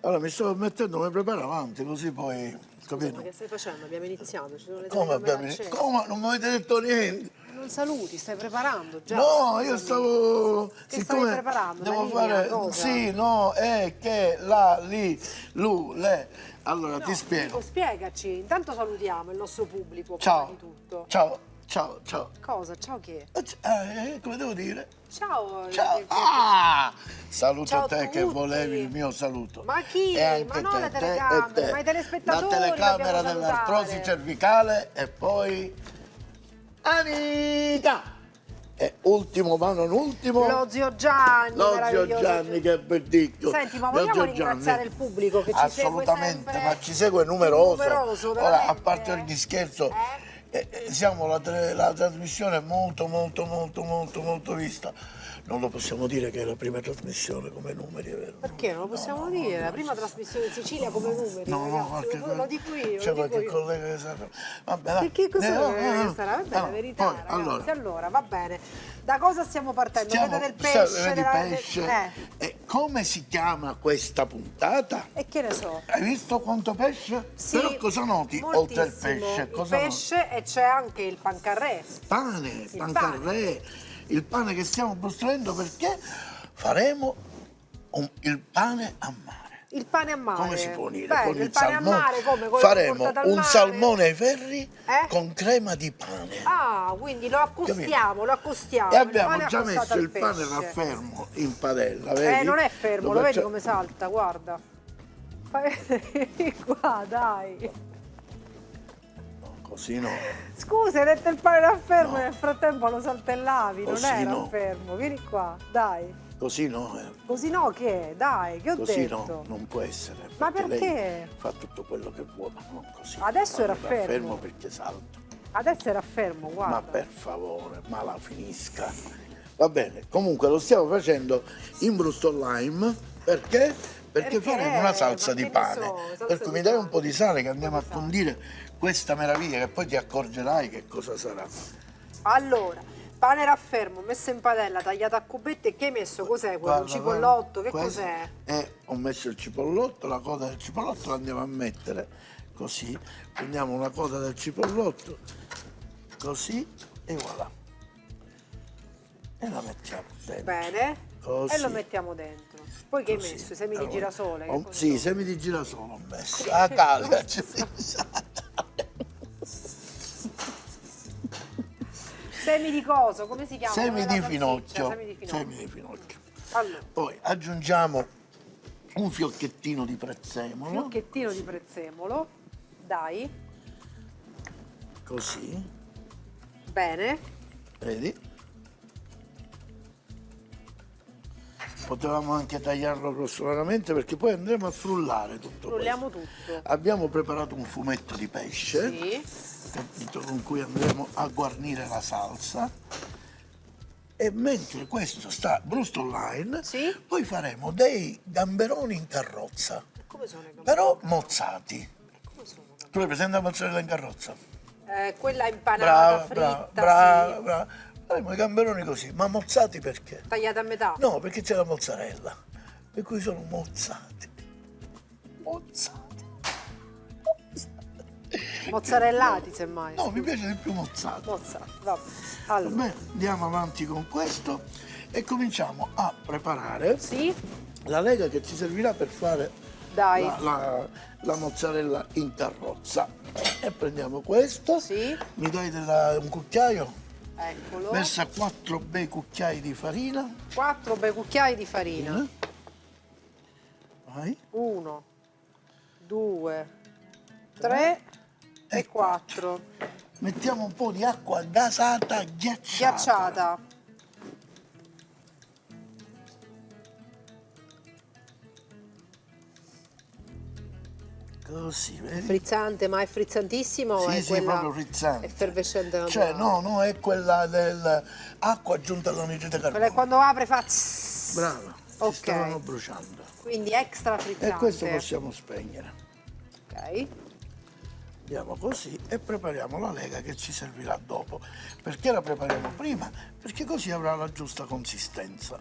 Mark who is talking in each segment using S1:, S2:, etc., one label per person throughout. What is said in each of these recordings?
S1: Allora mi sto mettendo, mi preparo avanti, così poi,
S2: Ma
S1: capito?
S2: che stai facendo? Abbiamo iniziato, ci sono le
S1: Come
S2: telecamere
S1: abbiamo...
S2: accese.
S1: Come? Non mi avete detto niente?
S2: Non saluti, stai preparando già.
S1: No, io
S2: scusami.
S1: stavo...
S2: Che stavi
S1: siccome
S2: preparando?
S1: devo
S2: Una linea,
S1: fare...
S2: cosa?
S1: Sì, no, che, la, li, lu, le... Allora,
S2: No,
S1: ti spiego.
S2: Dico, spiegaci. Intanto salutiamo il nostro pubblico, prima
S1: Ciao,
S2: di tutto.
S1: ciao, ciao, ciao.
S2: Cosa? Ciao che?
S1: Come devo dire?
S2: Ciao.
S1: Ciao. Ah! Saluto
S2: Ciao a
S1: te che
S2: tutti.
S1: volevi il mio saluto.
S2: Ma chi?
S1: E anche
S2: Ma non
S1: te,
S2: le
S1: te
S2: telecamere,
S1: e te.
S2: ma i telespettatori
S1: La telecamera
S2: dobbiamo
S1: dell'artrosi
S2: salutare.
S1: cervicale e poi... Anita! E ultimo, ma non ultimo...
S2: Lo zio Gianni,
S1: Lo zio
S2: meraviglioso.
S1: Gianni, che bellissimo.
S2: Senti, ma
S1: Lo
S2: vogliamo
S1: zio
S2: ringraziare
S1: Gianni.
S2: il pubblico che ci segue
S1: Assolutamente,
S2: sempre?
S1: ma ci segue numeroso.
S2: Numeroso,
S1: Ora,
S2: veramente.
S1: a parte gli scherzi, siamo la trasmissione molto vista. Non lo possiamo dire che è la prima trasmissione come numeri, è vero?
S2: Perché non lo possiamo dire? La prima trasmissione in Sicilia come numeri, ragazzi. Lo dico io,
S1: c'è
S2: lo dico
S1: qualche
S2: io.
S1: collega che sa. Vabbè, dai.
S2: Che cosa
S1: No.
S2: sarà? Vabbè, la verità,
S1: Poi,
S2: ragazzi. Allora, va bene. Da cosa stiamo partendo? Vedo del
S1: vedi
S2: pesce,
S1: pesce. E come si chiama questa puntata?
S2: E che ne so?
S1: Hai visto quanto pesce?
S2: Sì,
S1: Però cosa noti oltre il
S2: moltissimo.
S1: pesce?
S2: Il
S1: Cosa noti?
S2: pesce e c'è anche il pancarré.
S1: Pane, pancarré, il pane che stiamo costruendo perché faremo il pane a mare.
S2: Il pane a mare.
S1: Come si può dire?
S2: Bello,
S1: Con
S2: il pane
S1: salmone.
S2: a mare, come? Quello
S1: Faremo
S2: portato al
S1: un
S2: mare?
S1: salmone ai ferri
S2: Eh?
S1: con crema di pane.
S2: Ah, quindi lo accostiamo, lo accostiamo.
S1: E abbiamo
S2: il
S1: già
S2: pane
S1: messo
S2: accostato
S1: il
S2: al
S1: pane
S2: pesce.
S1: raffermo in padella, vedi?
S2: Non è fermo, lo vedi
S1: faccia-
S2: come salta, guarda. Fai vedere qua, dai.
S1: Così no.
S2: Scusa, hai detto il pane raffermo
S1: No.
S2: e nel frattempo lo saltellavi, non
S1: Così
S2: è
S1: no.
S2: raffermo. Vieni qua, dai.
S1: Così no,
S2: Così no che? Dai, che ho
S1: Così
S2: detto?
S1: no, non può essere.
S2: Ma
S1: Lei
S2: perché?
S1: fa tutto quello che vuole, non così.
S2: Adesso
S1: Fa
S2: era
S1: il
S2: fermo.
S1: raffermo perché salta.
S2: Adesso è raffermo, guarda.
S1: Ma per favore, ma la finisca. Va bene, comunque lo stiamo facendo in Brustol Lime perché? Perché faremo una salsa
S2: Ma
S1: di
S2: che ne
S1: pane.
S2: so, salsa
S1: Per cui
S2: di
S1: mi dai un
S2: pane.
S1: po' di sale che andiamo a
S2: di sale.
S1: condire questa meraviglia che poi ti accorgerai che cosa sarà.
S2: Allora, pane raffermo, messo in padella, tagliato a cubetti. Che hai messo? Cos'è quello? Un
S1: Guarda,
S2: cipollotto? Che
S1: questo
S2: cos'è?
S1: ho messo il cipollotto, la coda del cipollotto la andiamo a mettere così. Prendiamo una coda del cipollotto, così e voilà. E la mettiamo dentro.
S2: Bene.
S1: Così.
S2: E lo mettiamo dentro. Poi che hai
S1: Così.
S2: messo? I semi di
S1: Allora,
S2: girasole? Che cosa
S1: sì,
S2: sono?
S1: semi di girasole ho messo. A Italia.
S2: Semi di coso, come si chiama?
S1: Semi
S2: Come la
S1: di
S2: salsiccia,
S1: finocchio.
S2: Semi di finocchio.
S1: Semi di finocchio.
S2: Allora,
S1: Poi aggiungiamo un fiocchettino di prezzemolo,
S2: fiocchettino di prezzemolo. Dai.
S1: così,
S2: Bene.
S1: vedi? Potevamo anche tagliarlo grossolanamente perché poi andremo a frullare tutto
S2: Frulliamo
S1: questo.
S2: tutto.
S1: Abbiamo preparato un fumetto di pesce
S2: Sì.
S1: con cui andremo a guarnire la salsa. E mentre questo sta Brustol Line,
S2: Sì.
S1: poi faremo dei gamberoni in carrozza,
S2: Come sono i gamberetti?
S1: però mozzati.
S2: Come sono i gamberetti?
S1: Tu hai presente la mozzarella in carrozza?
S2: Quella impanata,
S1: Brava,
S2: fritta, sì.
S1: brava. Faremo i gamberoni così, ma mozzati perché?
S2: Tagliata a metà.
S1: No, perché c'è la mozzarella, per cui sono mozzati. Mozzati.
S2: Mozzarellati, semmai.
S1: No, mi piace di più mozzati.
S2: Mozzati, vabbè.
S1: Va
S2: Allora.
S1: bene, andiamo avanti con questo e cominciamo a preparare
S2: Sì.
S1: la lega che ci servirà per fare
S2: Dai.
S1: la mozzarella in carrozza. E prendiamo questo.
S2: Sì.
S1: Mi dai un cucchiaio?
S2: Eccolo.
S1: Versa 4 bei cucchiai di farina.
S2: 4 bei cucchiai di farina.
S1: Vai.
S2: 1, 2, 3 e 4.
S1: Mettiamo un po' di acqua gasata ghiacciata.
S2: Ghiacciata.
S1: Così, vedi?
S2: Frizzante, ma è frizzantissimo o
S1: Sì,
S2: è
S1: sì,
S2: quella
S1: proprio frizzante.
S2: effervescente
S1: Cioè,
S2: naturale?
S1: no, è quella dell'acqua aggiunta all'anidride
S2: Quella
S1: carbonica.
S2: che quando apre fa tss.
S1: Brava,
S2: Ok.
S1: si stavano bruciando.
S2: Quindi extra frizzante.
S1: E questo possiamo spegnere.
S2: Ok.
S1: Andiamo così e prepariamo la lega che ci servirà dopo. Perché la prepariamo prima? Perché così avrà la giusta consistenza.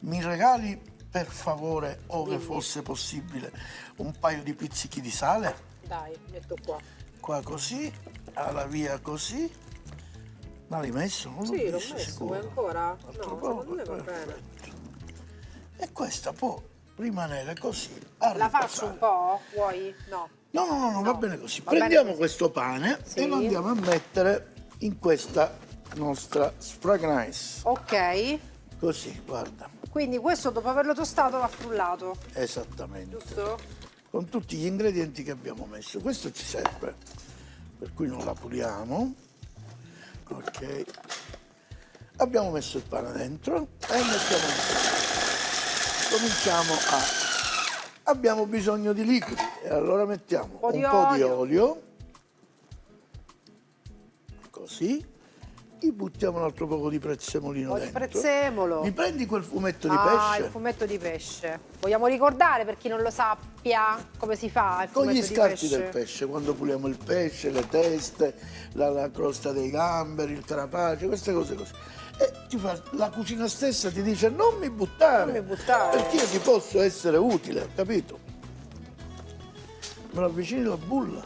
S1: Mi regali per favore, ove fosse possibile, un paio di pizzichi di sale.
S2: Dai, metto qua.
S1: Qua così, alla via così. Ma l'hai messo? Non
S2: Sì, l'ho
S1: visto,
S2: messo,
S1: sicuro.
S2: vuoi ancora?
S1: Altro
S2: No,
S1: poco,
S2: secondo me va bene.
S1: perfetto. E questa può rimanere così.
S2: La faccio un po'? Vuoi? No.
S1: No, va bene così.
S2: Va bene
S1: Prendiamo
S2: così.
S1: questo pane
S2: Sì.
S1: e lo andiamo a mettere in questa nostra sprig nice.
S2: Ok.
S1: Così, guarda.
S2: Quindi questo dopo averlo tostato va frullato,
S1: Esattamente.
S2: giusto?
S1: Con tutti gli ingredienti che abbiamo messo. Questo ci serve, per cui non la puliamo. Ok. Abbiamo messo il pane dentro e mettiamo cominciamo a... Abbiamo bisogno di liquidi e allora mettiamo
S2: po' di
S1: un po' di
S2: olio.
S1: olio, così, e buttiamo un altro poco di prezzemolino
S2: Un po' di
S1: dentro.
S2: prezzemolo.
S1: Mi prendi quel fumetto di
S2: Ah,
S1: pesce?
S2: il fumetto di pesce. Vogliamo ricordare, per chi non lo sappia, come si fa il
S1: Con
S2: fumetto
S1: gli
S2: di
S1: scarti
S2: pesce?
S1: del pesce, quando puliamo il pesce, le teste, la crosta dei gamberi, il carapace, queste cose così. E la cucina stessa ti dice non mi buttare,
S2: Non mi buttare.
S1: perché io ti posso essere utile, capito? Me lo avvicini la bulla.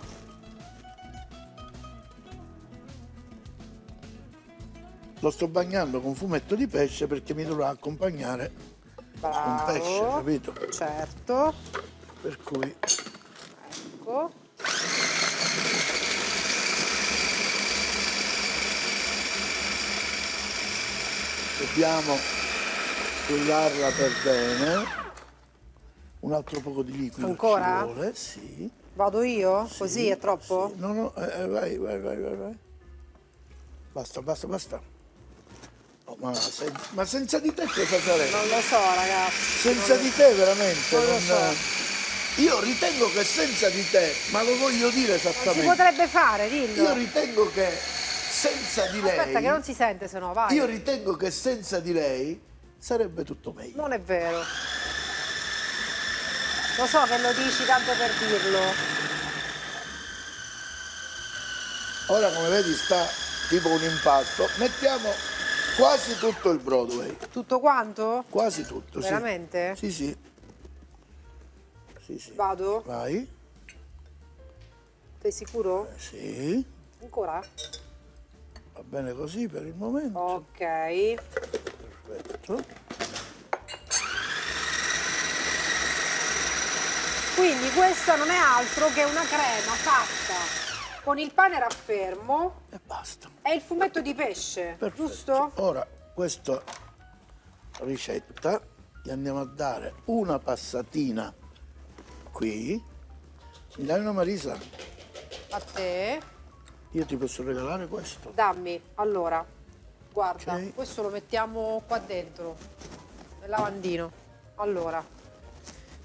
S1: Lo sto bagnando con fumetto di pesce perché mi dovrà accompagnare
S2: Bravo.
S1: un pesce, capito?
S2: Certo.
S1: Per cui
S2: Ecco.
S1: dobbiamo frullarla per bene. Un altro poco di liquido
S2: Ancora?
S1: ci vuole, sì.
S2: Vado io? Così è troppo?
S1: Sì. No, vai. Basta. Oh, ma senza di te cosa sarei?
S2: Non lo so, ragazzi.
S1: Senza di te veramente.
S2: non lo so.
S1: Io ritengo che senza di te, ma lo voglio dire
S2: Non si
S1: esattamente.
S2: potrebbe fare, dillo.
S1: Io ritengo che senza di lei.
S2: Aspetta che non si sente, se no, vai.
S1: Io ritengo che senza di lei sarebbe tutto meglio.
S2: Non è vero. Lo so che lo dici tanto per dirlo.
S1: Ora come vedi sta tipo un impasto. Mettiamo quasi tutto il Broadway.
S2: Tutto quanto?
S1: Quasi tutto, sì.
S2: Veramente?
S1: Sì.
S2: Vado?
S1: Vai.
S2: Sei sicuro?
S1: Sì.
S2: Ancora?
S1: Va bene così per il momento.
S2: Ok.
S1: Perfetto.
S2: Quindi questa non è altro che una crema fatta con il pane raffermo
S1: E basta.
S2: e il fumetto di pesce,
S1: Perfetto.
S2: giusto?
S1: Ora questa ricetta gli andiamo a dare una passatina qui. Mi dai una Marisa?
S2: A te.
S1: Io ti posso regalare questo.
S2: Dammi. Allora, guarda,
S1: Ok.
S2: questo lo mettiamo qua dentro, nel lavandino. Allora.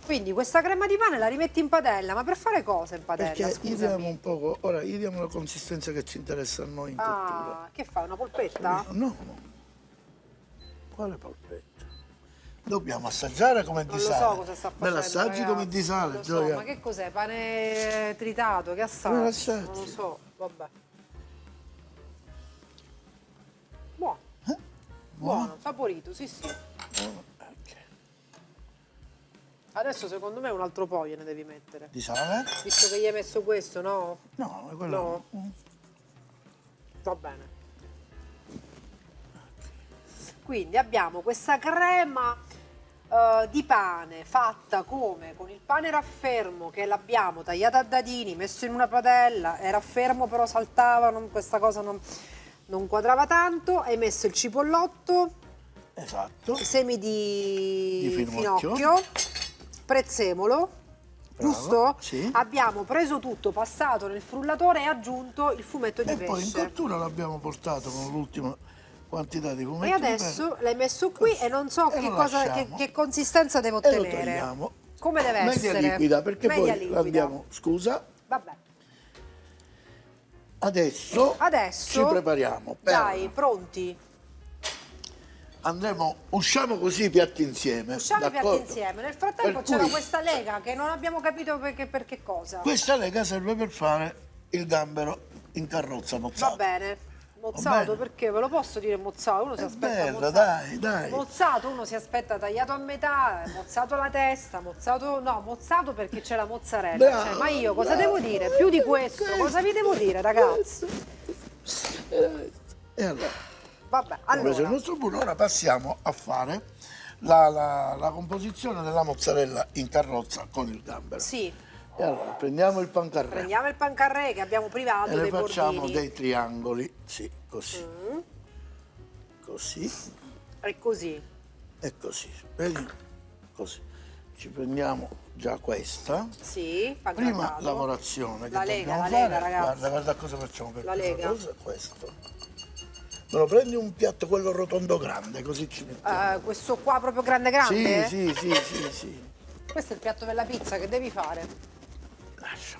S2: Quindi questa crema di pane la rimetti in padella, ma per fare cosa in padella?
S1: Perché gli diamo
S2: Scusami.
S1: un poco, ora gli diamo la consistenza che ci interessa a noi in cottura.
S2: Ah, che fai? Una polpetta?
S1: No. Quale polpetta? Dobbiamo assaggiare come
S2: Non
S1: di
S2: lo
S1: sale.
S2: so cosa sta facendo.
S1: Me l'assaggi
S2: ragazzi.
S1: come di sale,
S2: Non lo so,
S1: Gioia?
S2: ma che cos'è? Pane tritato, che assaggi?
S1: Me l'assaggi?
S2: Non lo so, vabbè. Buono, buono, saporito, sì.
S1: Ok.
S2: Adesso secondo me un altro po' gliene devi mettere.
S1: Di sale?
S2: Visto che gli hai messo questo, no?
S1: No, è quello.
S2: Va bene. Quindi abbiamo questa crema di pane fatta come? Con il pane raffermo che l'abbiamo tagliato a dadini, messo in una padella, era fermo però saltava, questa cosa non quadrava tanto, hai messo il cipollotto,
S1: Esatto.
S2: i semi di
S1: finocchio.
S2: finocchio, prezzemolo,
S1: Bravo,
S2: giusto?
S1: sì.
S2: Abbiamo preso tutto, passato nel frullatore e aggiunto il fumetto di
S1: E poi in
S2: pesce.
S1: cottura l'abbiamo portato con l'ultima quantità di fumetti
S2: E
S1: di
S2: adesso
S1: pesce.
S2: l'hai messo qui
S1: Così.
S2: e non so
S1: E
S2: che,
S1: lo
S2: cosa,
S1: lasciamo.
S2: che consistenza devo
S1: E lo
S2: ottenere.
S1: togliamo.
S2: Come deve
S1: Media
S2: essere?
S1: liquida, perché
S2: Media
S1: poi
S2: liquida.
S1: l'andiamo. Scusa.
S2: Vabbè.
S1: Adesso ci prepariamo per
S2: Dai, pronti?
S1: usciamo così i piatti insieme.
S2: Usciamo i piatti
S1: d'accordo?
S2: insieme. Nel frattempo
S1: Per
S2: c'era
S1: cui
S2: questa lega che non abbiamo capito per che cosa.
S1: questa lega serve per fare il gambero in carrozza
S2: Va
S1: mozzato.
S2: bene, Mozzato
S1: bene?
S2: perché? Ve lo posso dire mozzato? Uno si
S1: È
S2: aspetta
S1: bello,
S2: mozzato.
S1: dai.
S2: Mozzato uno si aspetta tagliato a metà, mozzato la testa, mozzato... No, mozzato perché c'è la mozzarella.
S1: Bravo,
S2: Cioè, ma io cosa
S1: bravo.
S2: devo dire? Più di questo, cosa vi devo dire, ragazzi?
S1: E allora,
S2: Vabbè,
S1: abbiamo preso il
S2: allora,
S1: nostro burro, ora passiamo a fare la composizione della mozzarella in carrozza con il gambero.
S2: sì,
S1: E allora, prendiamo il pancarré
S2: prendiamo il pancarré che abbiamo privato
S1: e ne
S2: dei
S1: facciamo
S2: bordini.
S1: dei triangoli, sì, così, così
S2: E così.
S1: e così, vedi? Così. Ci prendiamo già questa.
S2: Sì,
S1: Prima
S2: pancarrato.
S1: lavorazione che
S2: La lega,
S1: dobbiamo
S2: la lega,
S1: fare,
S2: ragazzi.
S1: guarda cosa facciamo per
S2: La
S1: prima
S2: lega.
S1: cosa, questo. Me lo prendi un piatto quello rotondo grande, così ci mettiamo.
S2: Questo qua proprio grande grande?
S1: Sì.
S2: Questo è il piatto della pizza che devi fare.
S1: Lascia.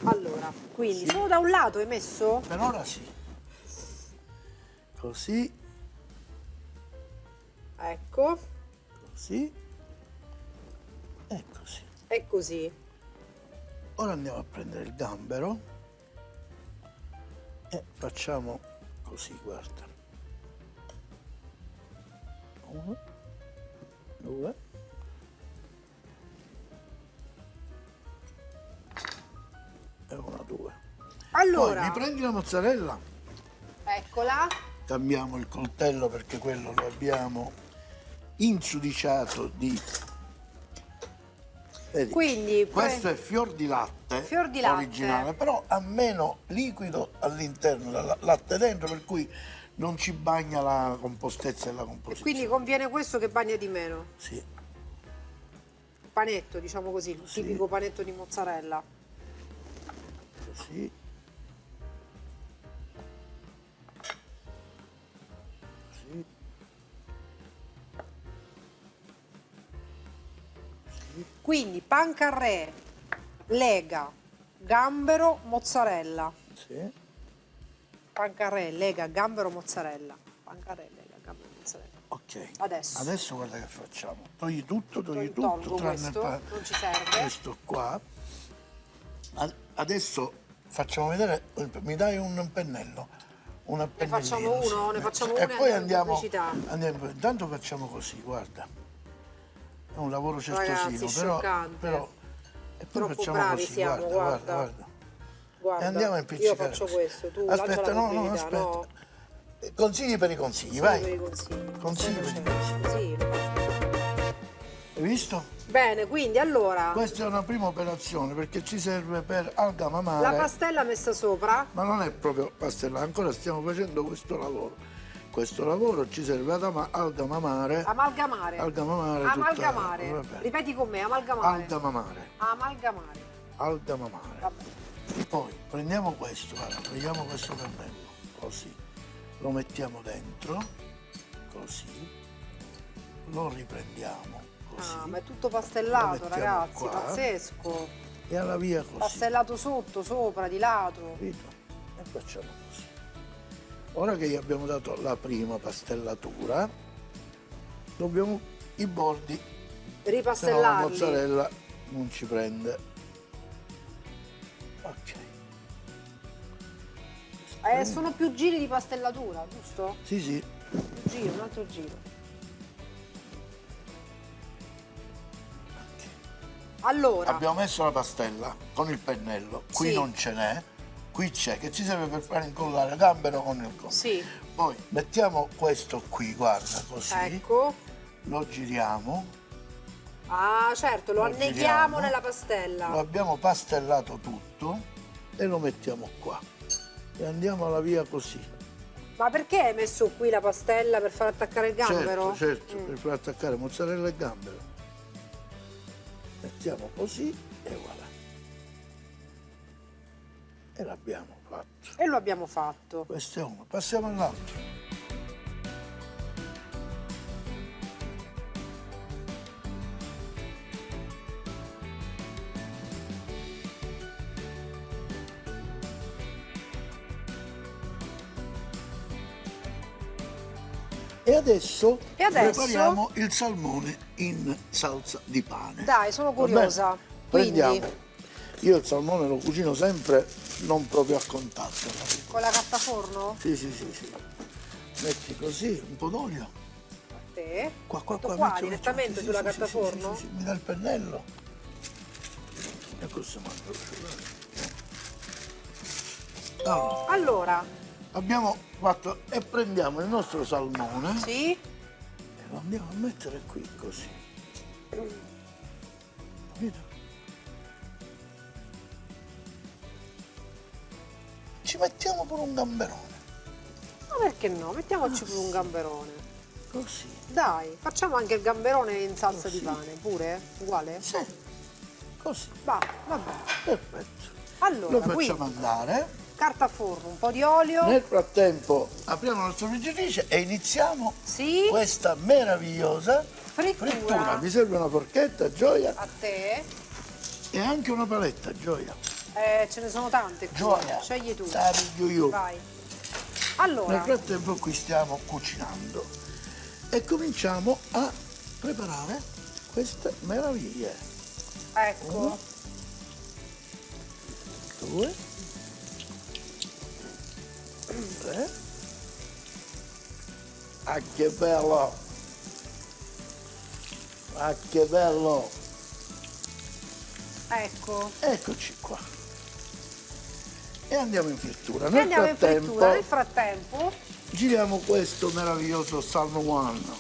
S2: Allora, quindi solo da un lato hai messo?
S1: Per ora sì. Così,
S2: Ecco,
S1: così e così.
S2: e così.
S1: Ora andiamo a prendere il gambero e facciamo così, guarda. 1, 2. E 1, 2. Poi
S2: Allora,
S1: mi prendi la mozzarella,
S2: eccola.
S1: cambiamo il coltello perché quello lo abbiamo insudiciato di... Vedi,
S2: Quindi,
S1: questo è fior di latte,
S2: Fior di latte.
S1: originale, però ha meno liquido all'interno del latte dentro, per cui non ci bagna la compostezza della composizione.
S2: quindi conviene questo che bagna di meno.
S1: Sì,
S2: Panetto, diciamo così, il tipico panetto di mozzarella.
S1: così. Così.
S2: Quindi pancarré, lega, gambero, mozzarella.
S1: Sì.
S2: Pancarré, lega, gambero, mozzarella. Pancarré, lega, gambero, mozzarella.
S1: Ok.
S2: Adesso.
S1: Guarda che facciamo. Togli tutto,
S2: Tolgo
S1: tranne
S2: questo, non ci serve.
S1: questo qua. Adesso facciamo vedere, mi dai un pennello? Una pennellina,
S2: facciamo uno? Ne facciamo
S1: e
S2: uno e
S1: poi
S2: andiamo
S1: andiamo,
S2: in pubblicità.
S1: intanto facciamo così, guarda. È un lavoro
S2: Ragazzi,
S1: certosino,
S2: scioccante.
S1: però e poi
S2: Troppo
S1: facciamo
S2: bravi
S1: così,
S2: siamo, guarda.
S1: E andiamo a
S2: Io
S1: impiccicare
S2: faccio
S1: così.
S2: questo, tu
S1: Aspetta,
S2: lancia la
S1: no,
S2: pubblicità,
S1: aspetta.
S2: no?
S1: Consigli per i consigli,
S2: Solo
S1: vai.
S2: per i consigli.
S1: Consigli per i consigli.
S2: Sì.
S1: Hai visto?
S2: Bene, quindi allora,
S1: Questa è una prima operazione perché ci serve per algamamare.
S2: la pastella messa sopra,
S1: Ma non è proprio pastella, ancora stiamo facendo questo lavoro. Questo lavoro ci serve ad algamamare.
S2: amalgamare.
S1: Algamamare.
S2: Amalgamare.
S1: Vabbè.
S2: Ripeti con me, amalgamare.
S1: Algamamare.
S2: Amalgamare.
S1: Algamamare.
S2: Vabbè.
S1: Poi prendiamo questo, guarda, prendiamo questo pennello, così. Lo mettiamo dentro, così. Lo riprendiamo, così.
S2: Ah, ma è tutto
S1: Lo
S2: pastellato,
S1: mettiamo
S2: ragazzi,
S1: qua.
S2: pazzesco.
S1: E alla via così.
S2: Pastellato sotto, sopra, di lato.
S1: Capito? E facciamo così. Ora che gli abbiamo dato la prima pastellatura, dobbiamo i bordi, se no la
S2: Ripastellarli.
S1: mozzarella non ci prende. Ok.
S2: Sono più giri di pastellatura, giusto?
S1: Sì.
S2: Un giro, un altro giro.
S1: Ok.
S2: Allora,
S1: Abbiamo messo la pastella con il pennello, qui
S2: Sì.
S1: non ce n'è, qui c'è, che ci serve per fare incollare gambero con il collo.
S2: sì,
S1: Poi mettiamo questo qui, guarda, così,
S2: ecco.
S1: lo giriamo,
S2: Ah, certo, lo
S1: Lo
S2: anneghiamo
S1: giriamo.
S2: nella
S1: lo
S2: pastella.
S1: abbiamo pastellato tutto e lo mettiamo qua. E andiamo alla via così.
S2: Ma perché hai messo qui la pastella per far attaccare il gambero?
S1: Certo, per far attaccare mozzarella e gambero. Mettiamo così e voilà. E l'abbiamo fatto.
S2: E lo abbiamo fatto.
S1: Questo è uno. Passiamo all'altro. E adesso, prepariamo il salmone in salsa di pane.
S2: Dai, sono
S1: Va bene?
S2: curiosa. Quindi,
S1: Prendiamo Io il salmone lo cucino sempre non proprio a contatto, capito?
S2: Con la carta forno?
S1: Sì, sì, sì, sì. Metti così, un po' d'olio.
S2: A te?
S1: Qua,
S2: Tutto
S1: metti,
S2: direttamente
S1: sì,
S2: sulla
S1: sì,
S2: carta
S1: sì,
S2: forno?
S1: sì, sì, mi dà il pennello. E questo mando.
S2: Allora,
S1: Abbiamo fatto e prendiamo il nostro salmone
S2: sì?
S1: e lo andiamo a mettere qui così. Capito? Ci mettiamo pure un gamberone.
S2: Ma perché no? Mettiamoci pure un gamberone.
S1: Così.
S2: Dai, facciamo anche il gamberone in salsa di
S1: Sì.
S2: pane, pure? Uguale?
S1: Sì. Così.
S2: Va bene.
S1: Perfetto.
S2: Allora,
S1: Lo facciamo
S2: quindi,
S1: andare.
S2: carta forno, un po' di olio.
S1: Nel frattempo apriamo la nostra friggitrice e iniziamo
S2: Sì.
S1: questa meravigliosa
S2: Frittura.
S1: Mi serve una forchetta, Gioia,
S2: A te.
S1: e anche una paletta, Gioia.
S2: Ce ne sono tante qui.
S1: Gioia,
S2: Scegli tu.
S1: taglio io.
S2: Vai.
S1: Nel
S2: Allora,
S1: frattempo qui stiamo cucinando e cominciamo a preparare queste meraviglie.
S2: ecco.
S1: 2, 3. Ah, che bello! Ah, che bello!
S2: Ecco.
S1: Eccoci qua. E andiamo in frittura.
S2: E
S1: Nel
S2: andiamo in
S1: frattempo
S2: frittura. Nel frattempo,
S1: giriamo questo meraviglioso salmon,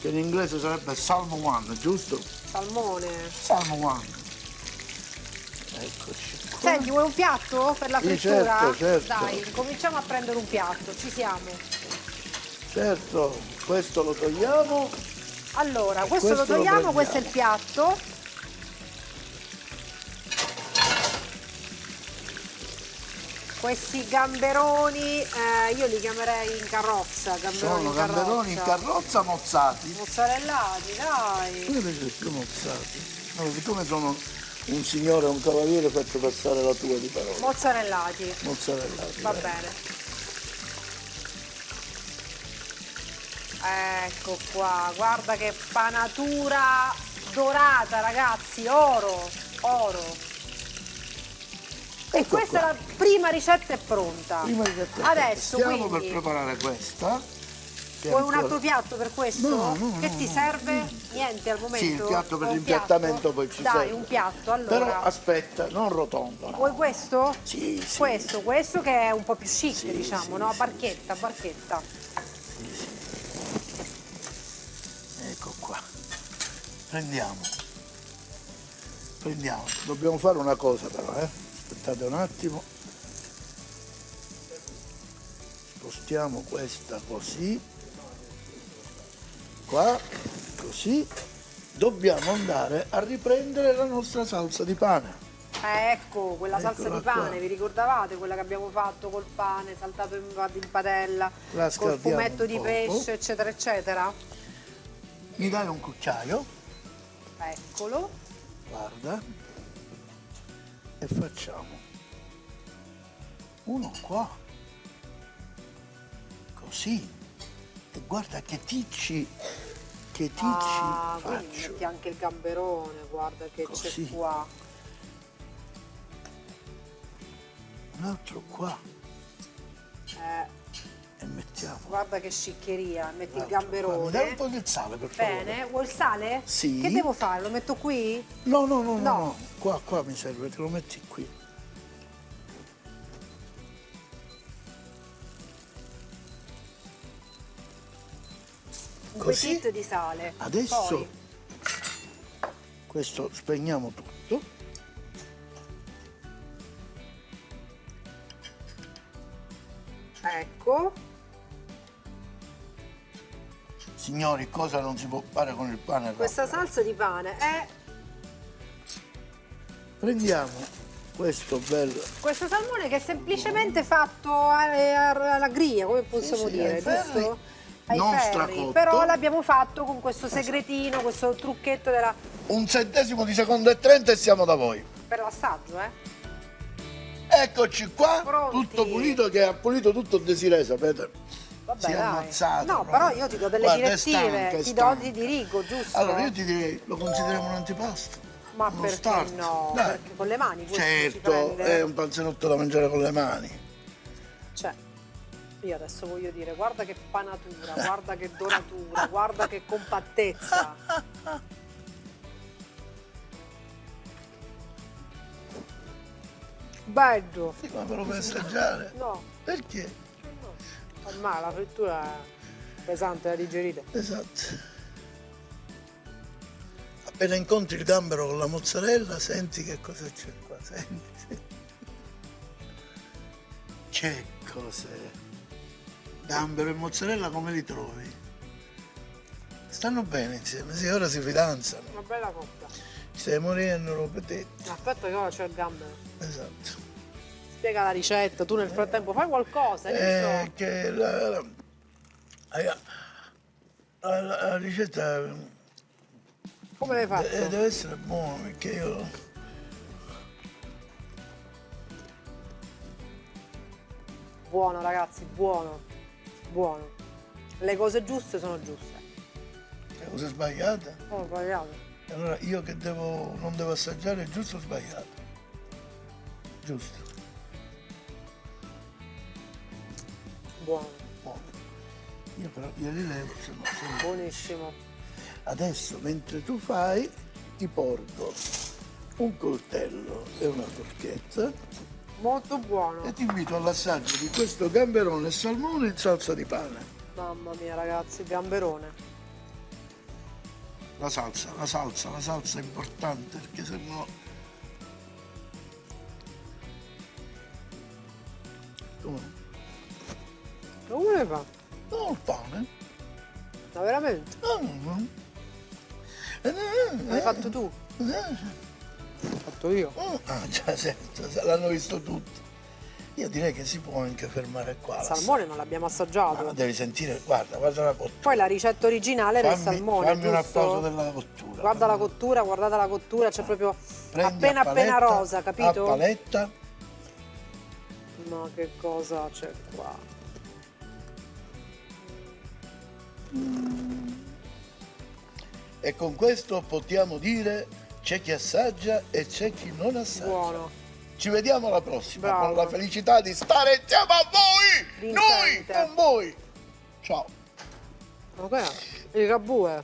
S1: che in inglese sarebbe salmon, giusto?
S2: salmone.
S1: Salmon. Eccoci qua.
S2: Senti, vuoi un piatto per la
S1: Sì,
S2: frittura?
S1: certo, certo.
S2: Dai, cominciamo a prendere un piatto, ci siamo.
S1: Certo, questo lo togliamo.
S2: Allora,
S1: E
S2: questo lo
S1: questo lo
S2: togliamo, questo è il
S1: prendiamo.
S2: piatto. Questi gamberoni, io li chiamerei in carrozza, gamberoni
S1: Sono
S2: in
S1: gamberoni in
S2: carrozza.
S1: carrozza mozzati.
S2: Mozzarellati, dai.
S1: Come vedete più mozzati? Allora, siccome sono un signore, un cavaliere, faccio passare la tua di parola.
S2: Mozzarellati,
S1: Mozzarellati.
S2: va
S1: dai.
S2: bene. Ecco qua, guarda che panatura dorata, ragazzi, oro, oro. E
S1: Ecco
S2: questa
S1: qua.
S2: è la prima ricetta è pronta.
S1: Prima di mettere-
S2: Adesso
S1: stiamo per
S2: quindi
S1: preparare questa. che
S2: vuoi un
S1: ancora-
S2: altro piatto per questo?
S1: No, no,
S2: che
S1: no,
S2: ti
S1: no.
S2: serve? Niente al momento?
S1: Sì, il piatto per
S2: Un
S1: l'impiattamento
S2: piatto?
S1: poi ci
S2: Dai,
S1: serve.
S2: un piatto, allora.
S1: Però aspetta, non rotondo. No.
S2: Vuoi questo?
S1: Sì, sì.
S2: Questo che è un po' più chic,
S1: Sì,
S2: diciamo,
S1: sì,
S2: no?
S1: sì,
S2: Barchetta, barchetta.
S1: Ecco qua. Prendiamo. Dobbiamo fare una cosa però, Aspettate un attimo. Spostiamo questa così. Qua, così. Dobbiamo andare a riprendere la nostra salsa di pane.
S2: Ecco, quella salsa
S1: Eccola
S2: di pane,
S1: qua.
S2: vi ricordavate? Quella che abbiamo fatto col pane saltato in padella,
S1: La
S2: col
S1: scaldiamo
S2: fumetto
S1: un
S2: di
S1: poco.
S2: pesce, eccetera, eccetera?
S1: Mi dai un cucchiaio?
S2: Eccolo.
S1: Guarda. E facciamo uno qua. Così. E guarda che ticci
S2: Ah, quindi
S1: faccio.
S2: metti anche il gamberone, guarda che
S1: Così.
S2: c'è qua.
S1: Un altro qua.
S2: Eh,
S1: E mettiamo.
S2: guarda che sciccheria, metti il
S1: l'altro qua. Mi dai un
S2: gamberone.
S1: po' di sale per favore?
S2: Bene, vuoi il sale?
S1: Sì.
S2: Che devo fare? Lo metto qui?
S1: No.
S2: No.
S1: Qua mi serve, te lo metti qui.
S2: Un
S1: Così.
S2: petit di sale.
S1: Adesso
S2: Poi,
S1: questo spegniamo tutto.
S2: ecco.
S1: Signori, cosa non si può fare con il pane?
S2: Questa
S1: Raffaele?
S2: salsa di pane è
S1: Prendiamo questo bello.
S2: questo salmone che è semplicemente fatto alla griglia, come possiamo
S1: sì,
S2: dire,
S1: ai ferri,
S2: giusto? Ai
S1: non
S2: ferri.
S1: stracotto.
S2: Però l'abbiamo fatto con questo segretino, questo trucchetto
S1: Un centesimo di secondo e 30 e siamo da voi.
S2: per l'assaggio,
S1: Eccoci qua,
S2: Pronti.
S1: tutto pulito, che ha pulito tutto il Desiree, sapete?
S2: Vabbè,
S1: si è
S2: dai.
S1: ammazzato.
S2: No,
S1: proprio.
S2: però io ti do delle
S1: Guarda, è
S2: direttive,
S1: stanca, è
S2: ti do,
S1: stanca.
S2: ti dirigo, giusto?
S1: Allora io ti direi, lo consideriamo un antipasto.
S2: Ma
S1: Uno
S2: perché
S1: start.
S2: no?
S1: Dai.
S2: Perché con le mani questo si
S1: Certo,
S2: prende.
S1: è un panzerotto da mangiare con le mani.
S2: Cioè, io adesso voglio dire, guarda che panatura, guarda che doratura, guarda che compattezza. Bello.
S1: Sì, ma però per assaggiare.
S2: No,
S1: Perché?
S2: no. Ormai la frittura è pesante da digerire.
S1: Esatto. Appena incontri il gambero con la mozzarella, senti che cosa c'è qua, senti. Che cos'è? Gambero e mozzarella come li trovi? Stanno bene insieme, sì, ora si fidanzano.
S2: Una bella coppia.
S1: Stiamo morendo, ropetetti.
S2: Aspetta che ora c'è il gambero.
S1: Esatto.
S2: Spiega la ricetta, tu nel frattempo fai qualcosa, io so.
S1: Che la ricetta
S2: Come l'hai fatto?
S1: deve essere buona perché io
S2: Buono ragazzi, buono, buono. Le cose giuste sono giuste.
S1: le cose sbagliate.
S2: Oh, sbagliato.
S1: E allora io che non devo assaggiare è giusto o sbagliato? Giusto.
S2: Buono,
S1: Buono. Io però glieli levo, se no.
S2: buonissimo.
S1: Adesso mentre tu fai ti porgo un coltello e una forchetta
S2: Molto buono.
S1: e ti invito all'assaggio di questo gamberone e salmone in salsa di pane.
S2: Mamma mia ragazzi, gamberone.
S1: La salsa è importante perché se no... Come?
S2: Ma come le fa?
S1: No, il pane.
S2: Ma veramente? L'hai fatto tu? L'ho fatto io.
S1: Ah, già, certo, l'hanno visto tutti. Io direi che si può anche fermare qua.
S2: Il salmone non l'abbiamo assaggiato.
S1: Ma devi sentire, guarda la cottura.
S2: Poi la ricetta originale era il salmone,
S1: Fammi un
S2: giusto?
S1: applauso della cottura.
S2: Guarda la cottura, guardate la cottura, c'è proprio
S1: Prendi
S2: appena
S1: a paletta,
S2: appena rosa, capito?
S1: A paletta.
S2: Ma che cosa c'è qua?
S1: E con questo possiamo dire c'è chi assaggia e c'è chi non assaggia.
S2: Buono.
S1: Ci vediamo alla prossima
S2: Bravo.
S1: con la felicità di stare insieme a voi!
S2: Vincente.
S1: Noi con voi! Ciao!
S2: Ma che è? Il cabù è?